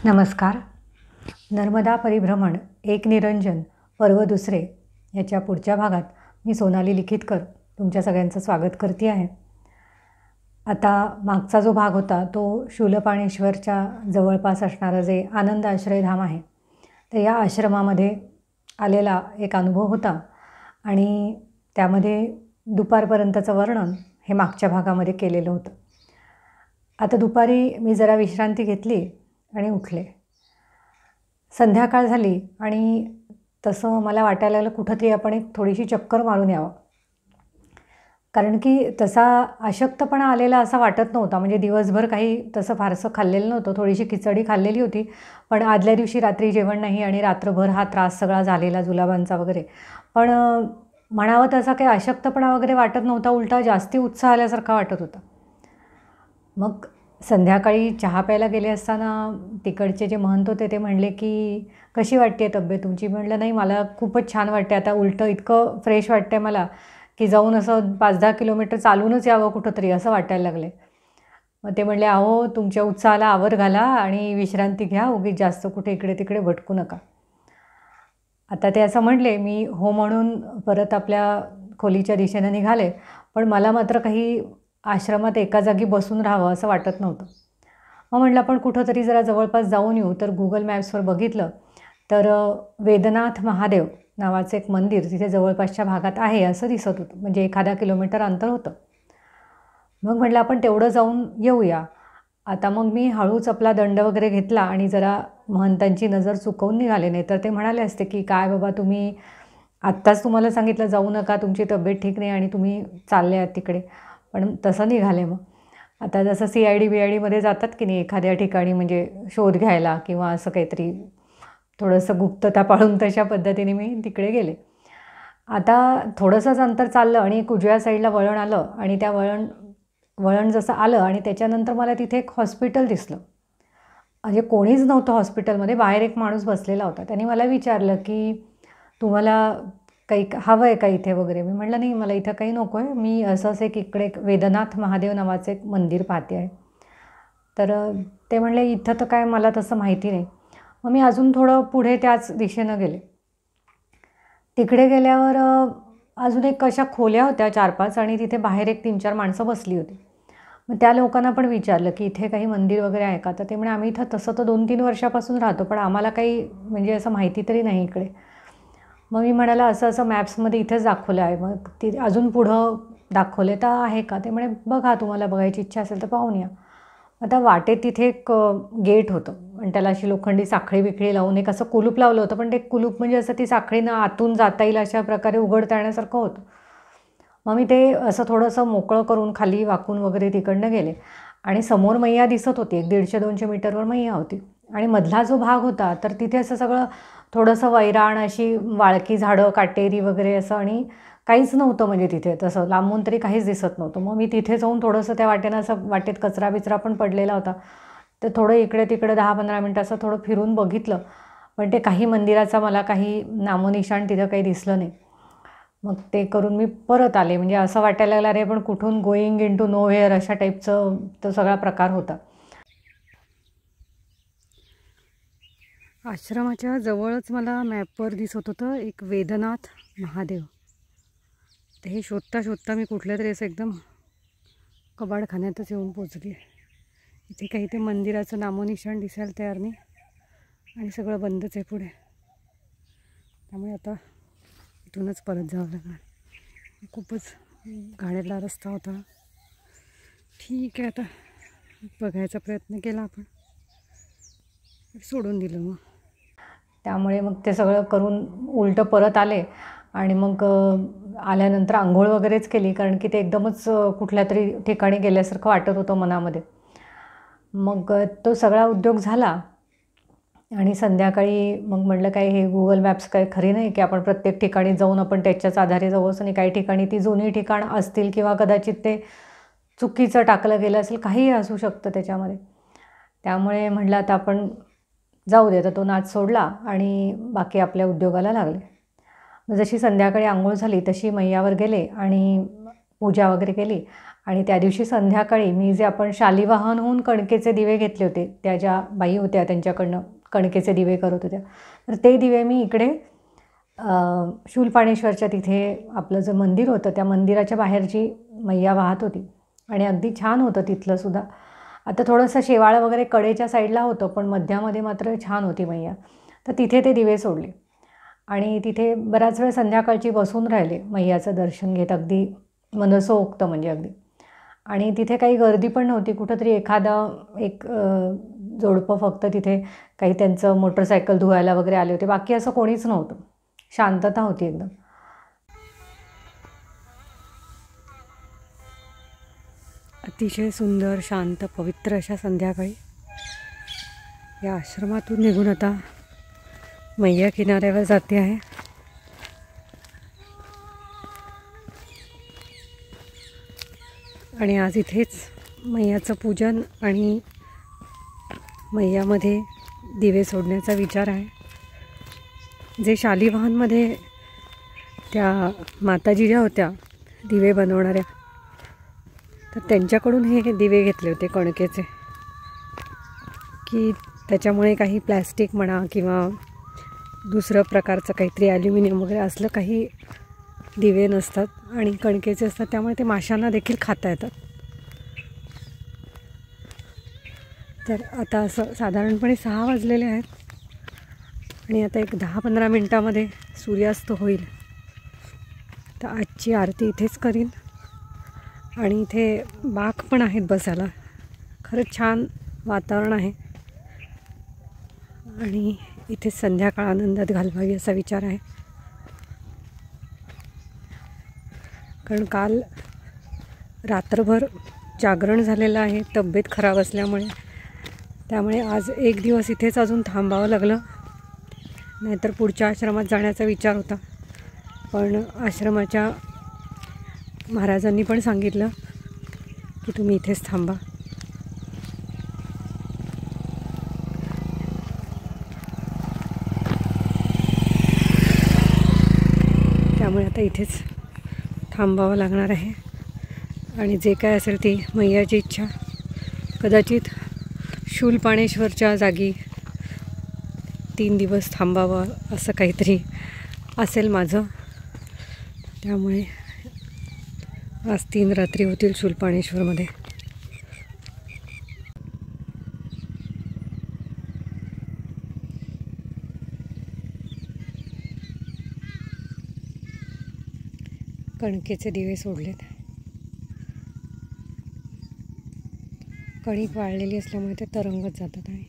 नमस्कार. नर्मदा परिभ्रमण एक निरंजन पर्व दुसरे याच्या पुढच्या भागात मी सोनाली लिखितकर तुमच्या सगळ्यांचं स्वागत करते आहे. आता मागचा जो भाग होता तो शूलपाणेश्वरच्या जवळपास असणारं जे आनंद आश्रयधाम आहे, तर या आश्रमामध्ये आलेला एक अनुभव होता आणि त्यामध्ये दुपारपर्यंतचं वर्णन हे मागच्या भागामध्ये केलेलं होतं. आता दुपारी मी जरा विश्रांती घेतली आणि उठले. संध्याकाळ झाली आणि तसं मला वाटायला लागलं कुठंतरी आपण एक थोडीशी चक्कर मारून यावं, कारण की तसा अशक्तपणा आलेला असा वाटत नव्हता. म्हणजे दिवसभर काही तसं फारसं खाल्लेलं नव्हतं, थोडीशी खिचडी खाल्लेली होती, पण आदल्या दिवशी रात्री जेवण नाही आणि रात्रभर हा त्रास सगळा झालेला जुलाबांचा वगैरे. पण म्हणावं तसा काही अशक्तपणा वगैरे वाटत नव्हता, उलटा जास्ती उत्साह आल्यासारखा वाटत होता. मग संध्याकाळी चहा प्यायला गेले असताना तिकडचे जे महंत होते ते म्हणले की कशी वाटते तब्येत तुमची? म्हटलं नाही, मला खूपच छान वाटते. आता उलटं इतकं फ्रेश वाटतं मला की जाऊन असं 5-10 किलोमीटर चालूनच यावं कुठंतरी असं वाटायला लागले. मग ते म्हणले, अहो तुमच्या उत्साहाला आवर घाला आणि विश्रांती घ्या, उगीच जास्त कुठे इकडे तिकडे भटकू नका. आता ते असं म्हणले, मी हो म्हणून परत आपल्या खोलीच्या दिशेनं निघाले. पण मला मात्र काही आश्रमात एका जागी बसून राहावं असं वाटत नव्हतं. मग म्हटलं आपण कुठंतरी जरा जवळपास जाऊन येऊ. तर गुगल मॅप्सवर बघितलं तर वेदनाथ महादेव नावाचं एक मंदिर तिथे जवळपासच्या भागात आहे असं दिसत होतं. म्हणजे 1 किलोमीटर अंतर होतं. मग म्हटलं आपण तेवढं जाऊन येऊया. आता मग मी हळूच आपला दंड वगैरे घेतला आणि जरा महंतांची नजर चुकवून निघाले. नाही तर ते म्हणाले असते की काय बाबा, तुम्ही आत्ताच तुम्हाला सांगितलं जाऊ नका, तुमची तब्येत ठीक नाही आणि तुम्ही चालले आहात तिकडे. पण तसं निघाले. मग आता जसं CID-BIDमध्ये जातात की नाही एखाद्या ठिकाणी म्हणजे शोध घ्यायला किंवा असं काहीतरी थोडंसं गुप्तता पाळून, तशा पद्धतीने मी तिकडे गेले. आता थोडंसंच अंतर चाललं आणि एक उजव्या साईडला वळण आलं आणि त्या वळण जसं आलं आणि त्याच्यानंतर मला तिथे एक हॉस्पिटल दिसलं. म्हणजे कोणीच नव्हतं हॉस्पिटलमध्ये, बाहेर एक माणूस बसलेला होता. त्याने मला विचारलं की तुम्हाला काही हवं आहे का इथे वगैरे? मी म्हटलं नाही, मला इथं काही नको आहे, मी असंच एक इकडे वेदनाथ महादेव नावाचं एक मंदिर पाहते आहे. तर ते म्हणले इथं तर काय मला तसं माहिती नाही. मग मी अजून थोडं पुढे त्याच दिशेनं गेले. तिकडे गेल्यावर अजून एक अशा खोल्या होत्या 4-5 आणि तिथे बाहेर एक 3-4 माणसं बसली होती. मग त्या लोकांना पण विचारलं की इथे काही मंदिर वगैरे आहे का? तर ते म्हणे आम्ही इथं तसं तर 2-3 वर्षापासून राहतो, पण आम्हाला काही म्हणजे असं माहिती तरी नाही इकडे. मग मी म्हणाला असं असं मॅप्समध्ये इथेच दाखवलं आहे. मग ती अजून पुढं दाखवले तर आहे का? ते म्हणे बघा, तुम्हाला बघायची इच्छा असेल तर पाहून या. आता वाटेत तिथे एक गेट होतं आणि त्याला अशी लोखंडी साखळी बिखळी लावून एक असं कुलूप लावलं होतं. पण ते कुलूप म्हणजे असं ती साखळीनं आतून जाता येईल अशा प्रकारे उघडता येण्यासारखं होतं. मग मी ते असं थोडंसं मोकळं करून खाली वाकून वगैरे तिकडनं गेले आणि समोर मैया दिसत होती. 150-200 मीटरवर मैया होती आणि मधला जो भाग होता तर तिथे असं सगळं थोडंसं वैराण, अशी वाळकी झाडं, काटेरी वगैरे असं, आणि काहीच नव्हतं म्हणजे तिथे तसं लांबून तरी काहीच दिसत नव्हतं. मग मी तिथे जाऊन थोडंसं त्या वाटेनं असं वाटेत कचरा बिचरा पण पडलेला होता, तर थोडं इकडे तिकडे 10-15 मिनटं असं थोडं फिरून बघितलं. पण ते काही मंदिराचा मला काही नामोनिशाण तिथं काही दिसलं नाही. मग ते करून मी परत आले. म्हणजे असं वाटायला लागलं अरे पण कुठून गोईंग इंटू नोव्हेअर अशा टाईपचं तो सगळा प्रकार होता. आश्रमाच्या जवळच मला मॅपवर दिसत होतं एक वेदनाथ महादेव. तर हे शोधता शोधता मी कुठल्या तरी असं एकदम कबाडखान्यातच येऊन पोचली. इथे काही ते मंदिराचं नामोनिशाण दिसायला तयार नाही आणि सगळं बंदच आहे पुढे. त्यामुळे आता इथूनच परत जावं लागणार. खूपच घाणेरडा रस्ता होता. ठीक आहे, आता बघायचा प्रयत्न केला आपण, सोडून दिलं. मग त्यामुळे मग ते सगळं करून उलटं परत आले आणि मग आल्यानंतर आंघोळ वगैरेच केली, कारण की ते एकदमच कुठल्या तरी ठिकाणी गेल्यासारखं वाटत होतं मनामध्ये. मग तो सगळा उद्योग झाला आणि संध्याकाळी मग म्हटलं काय हे गुगल मॅप्स काय खरी नाही की आपण प्रत्येक ठिकाणी जाऊन आपण त्याच्याच आधारे जाऊ असं नाही. काही ठिकाणी ती जुनी ठिकाणं असतील किंवा कदाचित ते चुकीचं टाकलं गेलं असेल, काहीही असू शकतं त्याच्यामध्ये. त्यामुळे म्हटलं आता आपण जाऊ दे. तर तो नाच सोडला आणि बाकी आपल्या उद्योगाला लागले. जशी संध्याकाळी आंघोळ झाली तशी मैयावर गेले आणि पूजा वगैरे केली आणि त्या दिवशी संध्याकाळी मी जे आपण शालिवाहन होऊन कणकेचे दिवे घेतले होते, त्या ज्या बाई होत्या त्यांच्याकडनं कणकेचे दिवे करत होत्या, तर ते दिवे मी इकडे शूलपाणेश्वरच्या तिथे आपलं जे मंदिर होतं त्या मंदिराच्या बाहेरची मैया वाहत होती आणि अगदी छान होतं तिथलंसुद्धा. आता थोडंसं शेवाळं वगैरे कडेच्या साईडला होतं, पण मध्यामध्ये मात्र छान होती मैया. तर तिथे ते दिवे सोडले आणि तिथे बराच वेळ संध्याकाळची बसून राहिले मैयाचं दर्शन घेत, अगदी मनसोक्त म्हणजे अगदी. आणि तिथे काही गर्दी पण नव्हती, कुठंतरी एक जोडपं फक्त तिथे काही त्यांचं मोटरसायकल धुवायला वगैरे आले होते, बाकी असं कोणीच नव्हतं. शांतता होती एकदम. अतिशय सुंदर, शांत, पवित्र अशा संध्याकाळी या आश्रमातून निघून आता मैया किनाऱ्यावर जाते आहे. आणि आज इथेच मैयाचं पूजन आणि मैयामध्ये दिवे सोडण्याचा विचार आहे. जे शालिवाहनमध्ये त्या माताजी ज्या होत्या दिवे बनवणाऱ्या, तर त्यांच्याकडून हे दिवे घेतले होते कणकेचे, की त्याच्यामुळे काही प्लॅस्टिक म्हणा किंवा दुसरं प्रकारचं काहीतरी ॲल्युमिनियम वगैरे असलं काही दिवे नसतात आणि कणकेचे असतात, त्यामुळे ते माशांना देखील खाता येतात. तर आता असं साधारणपणे 6 वाजलेले आहेत आणि आता एक 10-15 मिनटामध्ये सूर्यास्त होईल. तर आजची आरती इथेच करीन आणि इथे बाक पण आहेत बसायला. खरंच छान वातावरण आहे आणि इथे संध्याकाळ आनंदात घालवावी असा विचार आहे. कारण काल रात्रभर जागरण झालेलं आहे तब्येत खराब असल्यामुळे, त्यामुळे आज एक दिवस इथेच अजून थांबावं लागलं. नाहीतर पुढच्या आश्रमात जाण्याचा विचार होता, पण आश्रमाच्या महाराजांनी पण सांगितलं की तुम्ही इथेच थांबा. त्यामुळे आता इथेच थांबावं लागणार आहे आणि जे काय असेल ती मैयाची इच्छा. कदाचित शूलपाणेश्वरच्या जागी 3 दिवस थांबावं असं काहीतरी असेल माझं. त्यामुळे आज 3 रात्री होतील शूलपाणेश्वरमध्ये. कणकेचे दिवे सोडलेत. कणिक वाळलेली असल्यामुळे ते तरंगत जातात. आणि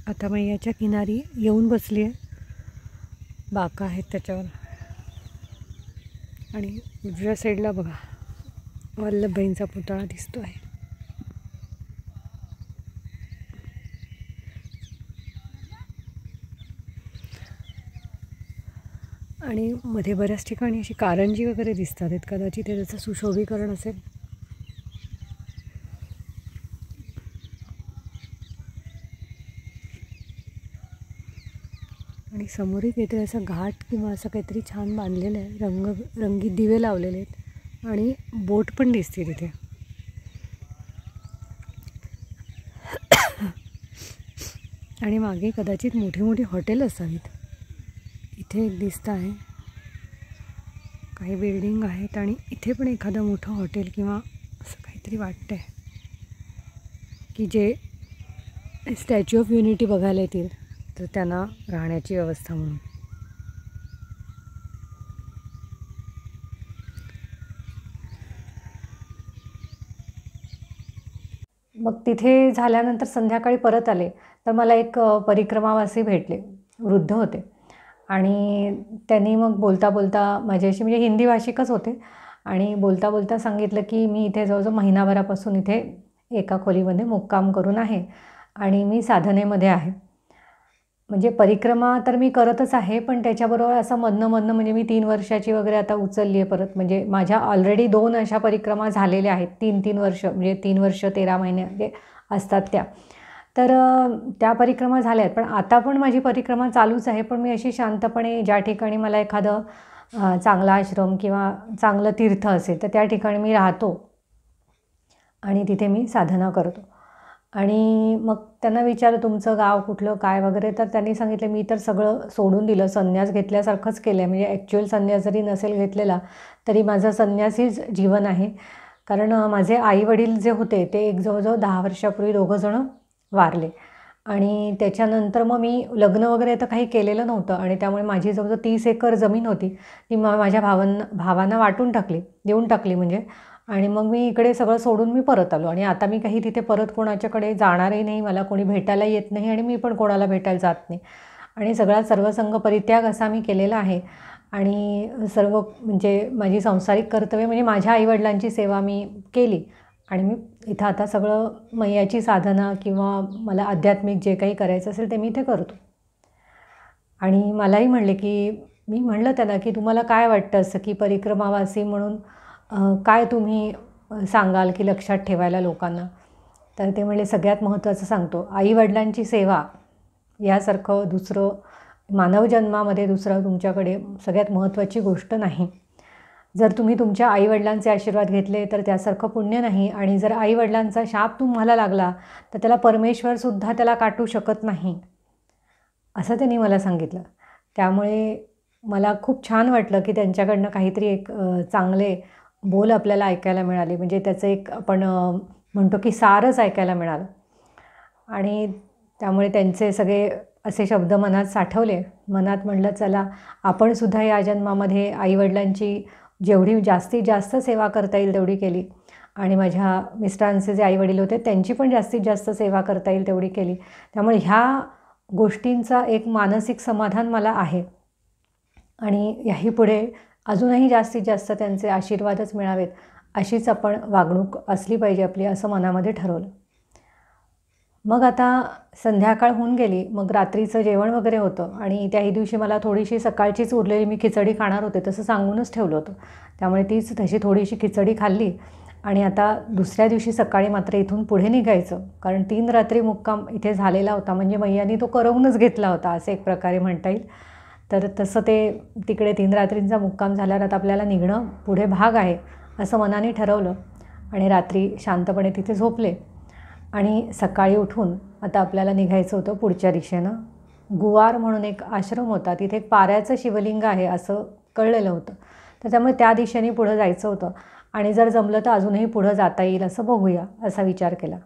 आता मैयाच्या किनारी येऊन बसली आहे. बाका आहेत त्याच्यावर आणि उजव्या साईडला बघा वल्लभबाईंचा पुतळा दिसतो आहे. आणि मध्ये बऱ्याच ठिकाणी अशी कारंजी वगैरे दिसतात आहेत, कदाचित ते त्याचं सुशोभीकरण असेल. आणि समोरही काहीतरी असं घाट किंवा असं काहीतरी छान बांधलेलं आहे. रंगीत दिवे लावलेले आहेत आणि बोट पण दिसते तिथे. आणि मागे कदाचित मोठी मोठी हॉटेल असावीत. इथे एक दिसत आहे, काही बिल्डिंग आहेत आणि इथे पण एखादं मोठं हॉटेल किंवा असं काहीतरी वाटतं आहे की जे स्टॅच्यू ऑफ युनिटी बघायला येतील तर त्यांना राहण्याची व्यवस्था म्हणून. मग तिथे झाल्यानंतर संध्याकाळी परत आले तर मला एक परिक्रमावासी भेटले, वृद्ध होते. आणि त्यांनी मग बोलता बोलता माझ्याशी, म्हणजे हिंदी भाषिकच होते, आणि बोलता बोलता सांगितलं की मी इथे जवळजवळ महिनाभरापासून इथे एका खोलीमध्ये मुक्काम करून आहे आणि मी साधनेमध्ये आहे. म्हणजे परिक्रमा तर मी करतच आहे, पण त्याच्याबरोबर असं मधनं म्हणजे मी 3 वर्षाची वगैरे आता उचलली आहे परत. म्हणजे माझ्या ऑलरेडी 2 अशा परिक्रमा झालेल्या आहेत. 3 वर्ष, म्हणजे 3 वर्ष 13 महिने म्हणजे असतात त्या. तर त्या परिक्रमा झाल्या आहेत, पण आता पण माझी परिक्रमा चालूच आहे. पण मी अशी शांतपणे ज्या ठिकाणी मला एखादं चांगला आश्रम किंवा चांगलं तीर्थ असेल तर त्या ठिकाणी मी राहतो आणि तिथे मी साधना करतो. आणि मग त्यांना विचारलं, तुमचं गाव कुठलं, काय वगैरे, तर त्यांनी सांगितलं, मी तर सगळं सोडून दिलं, संन्यास घेतल्यासारखंच केलं आहे. म्हणजे ॲक्च्युअल संन्यास जरी नसेल घेतलेला तरी माझं संन्यासीच जीवन आहे. कारण माझे आई-वडील जे होते ते एक जवळजवळ 10 वर्षापूर्वी दोघंजणं वारले आणि त्याच्यानंतर मग मी लग्न वगैरे तर काही केलेलं नव्हतं आणि त्यामुळे माझी जवळजवळ 30 एकर जमीन होती, ती माझ्या भावांना वाटून टाकली, देऊन टाकली म्हणजे. आणि मग मी इकडे सगळं सोडून मी परत आलो आणि आता मी काही तिथे परत कोणाच्याकडे जाणारही नाही, मला कोणी भेटायला येत नाही आणि मी पण कोणाला भेटायला जात नाही. आणि सगळा सर्वसंग परित्याग असा मी केलेला आहे. आणि सर्व म्हणजे माझी सांसारिक कर्तव्य म्हणजे माझ्या आईवडिलांची सेवा मी केली आणि मी इथं आता सगळं मैयाची साधना किंवा मला आध्यात्मिक जे काही करायचं असेल ते मी इथे करतो. आणि मलाही म्हणले की, मी म्हणलं त्यांना की तुम्हाला काय वाटतं असं की परिक्रमावासी म्हणून काय तुम्ही सांगाल की लक्षात ठेवायला लोकांना? तर ते म्हणले, सगळ्यात महत्त्वाचं सांगतो, आईवडिलांची सेवा यासारखं दुसरं मानव जन्मामध्ये दुसरं तुमच्याकडे सगळ्यात महत्त्वाची गोष्ट नाही. जर तुम्ही तुमच्या आईवडिलांचे आशीर्वाद घेतले तर त्यासारखं पुण्य नाही आणि जर आईवडिलांचा शाप तुम्हाला लागला तर त्याला परमेश्वरसुद्धा त्याला काटू शकत नाही, असं त्यांनी मला सांगितलं. त्यामुळे मला खूप छान वाटलं की त्यांच्याकडनं काहीतरी एक चांगले बोल आपल्याला ऐकायला मिळाले. म्हणजे त्याचं एक आपण म्हणतो की सारच ऐकायला मिळालं. आणि त्यामुळे त्यांचे सगळे असे शब्द मनात साठवले. मनात म्हटलं, चला आपण सुद्धा या जन्मामध्ये आईवडिलांची जेवढी जास्तीत जास्त सेवा करता येईल तेवढी केली आणि माझ्या मिस्टरांचे जे आईवडील होते त्यांची पण जास्तीत जास्त सेवा करता येईल तेवढी केली. त्यामुळे ह्या गोष्टींचा एक मानसिक समाधान मला आहे आणि याही पुढे अजूनही जास्तीत जास्त त्यांचे आशीर्वादच मिळावेत अशीच आपण वागणूक असली पाहिजे आपली, असं मनामध्ये ठरवलं. मग आता संध्याकाळ होऊन गेली. मग रात्रीचं जेवण वगैरे होतं आणि त्याही दिवशी मला थोडीशी सकाळचीच उरलेली मी खिचडी खाणार होते, तसं सांगूनच ठेवलं होतं. त्यामुळे तीच तशी थोडीशी खिचडी खाल्ली आणि आता दुसऱ्या दिवशी सकाळी मात्र इथून पुढे निघायचं. कारण 3 रात्री मुक्काम इथे झालेला होता, म्हणजे मैयानी तो करवूनच घेतला होता असं एक प्रकारे म्हणता येईल. तर तसं ते तिकडे 3 रात्रींचा मुक्काम झाल्यावर आता आपल्याला निघणं पुढे भाग आहे असं मनाने ठरवलं आणि रात्री शांतपणे तिथे झोपले. आणि सकाळी उठून आता आपल्याला निघायचं होतं पुढच्या दिशेनं. गुवार म्हणून एक आश्रम होता, तिथे एक पाऱ्याचं शिवलिंग आहे असं कळलेलं होतं. तर त्यामुळे त्या दिशेने पुढं जायचं होतं आणि जर जमलं तर अजूनही पुढं जाता येईल असं बघूया असा विचार केला.